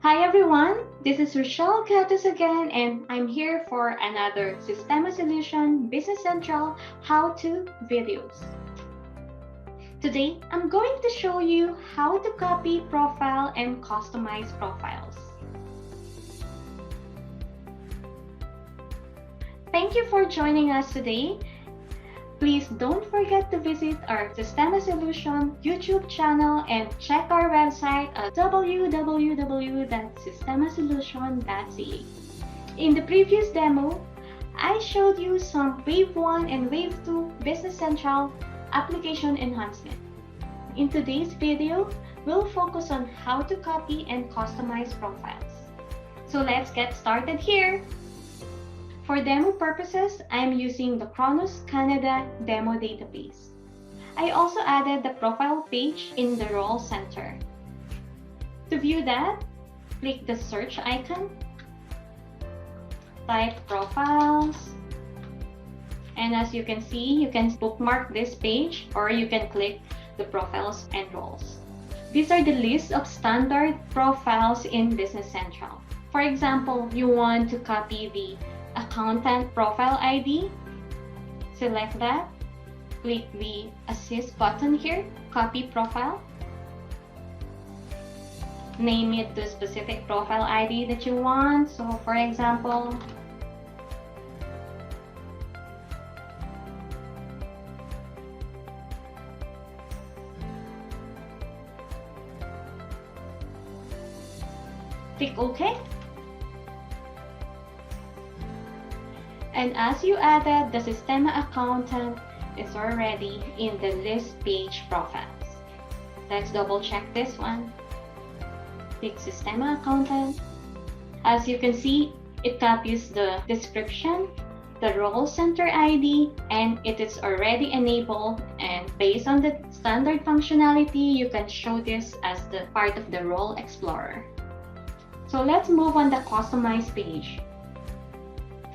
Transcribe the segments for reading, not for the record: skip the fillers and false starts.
Hi everyone, this is Rochelle Gatos again, and I'm here for another Systema Solution Business Central how-to videos. Today, I'm going to show you how to copy profile and customize profiles. Thank you for joining us today. Please don't forget to visit our Systema Solution YouTube channel and check our website at www.systemasolution.ca. In the previous demo, I showed you some Wave 1 and Wave 2 Business Central application enhancement. In today's video, we'll focus on how to copy and customize profiles. So let's get started here. For demo purposes, I'm using the Kronos Canada demo database. I also added the profile page in the role center. To view that, click the search icon, type profiles, and as you can see, you can bookmark this page or you can click the profiles and roles. These are the list of standard profiles in Business Central. For example, you want to copy the accountant profile ID, select that, click the assist button here, copy profile, name it to specific profile ID that you want. So for example, click OK. And as you added, the Systema accountant is already in the list page profiles. Let's double check this one. Click Systema accountant. As you can see, it copies the description, the role center ID, and it is already enabled. And based on the standard functionality, you can show this as the part of the role explorer. So let's move on the customize page.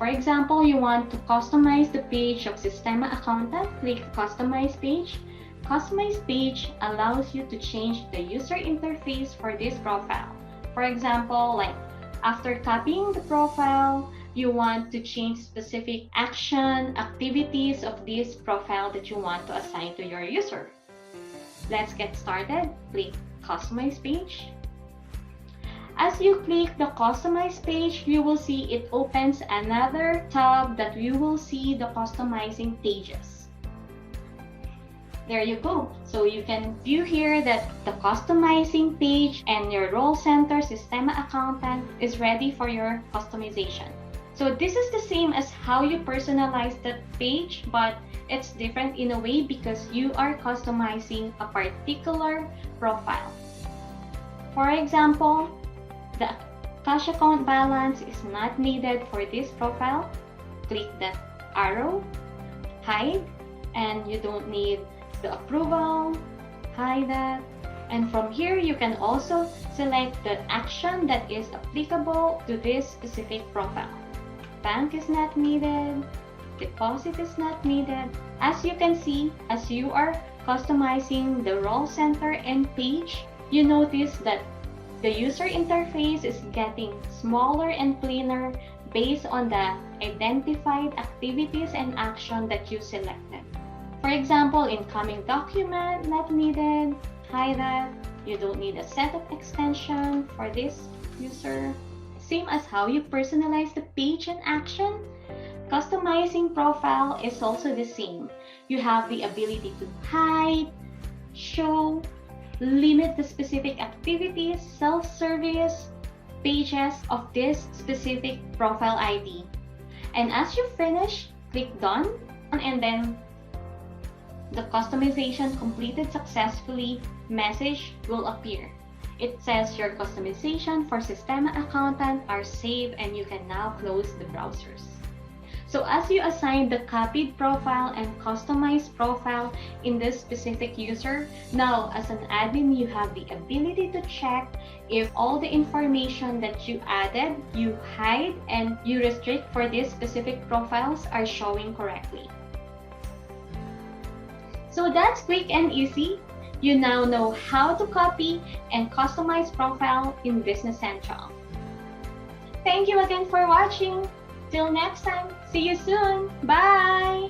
For example, you want to customize the page of Systema Accountant, click Customize Page. Customize Page allows you to change the user interface for this profile. For example, like after copying the profile, you want to change specific action, activities of this profile that you want to assign to your user. Let's get started. Click Customize Page. As you click the Customize page, you will see it opens another tab that you will see the customizing pages. There you go. So you can view here that the customizing page and your role center Systema Accountant is ready for your customization. So this is the same as how you personalize that page, but it's different in a way because you are customizing a particular profile. For example, the cash account balance is not needed for this profile. Click that arrow, hide, and you don't need the approval, hide that. And from here, you can also select the action that is applicable to this specific profile. Bank is not needed, deposit is not needed. As you can see, as you are customizing the role center and page, you notice that the user interface is getting smaller and cleaner based on the identified activities and action that you selected. For example, incoming document not needed, hide that. You don't need a setup extension for this user. Same as how you personalize the page and action, customizing profile is also the same. You have the ability to hide, show, limit the specific activities, self-service pages of this specific profile ID. And as you finish, click Done, and then the customization completed successfully message will appear. It says your customization for Systema Accountant are saved and you can now close the browsers. So as you assign the copied profile and customized profile in this specific user, now as an admin, you have the ability to check if all the information that you added, you hide, and you restrict for these specific profiles are showing correctly. So that's quick and easy. You now know how to copy and customize profile in Business Central. Thank you again for watching. Till next time, see you soon. Bye!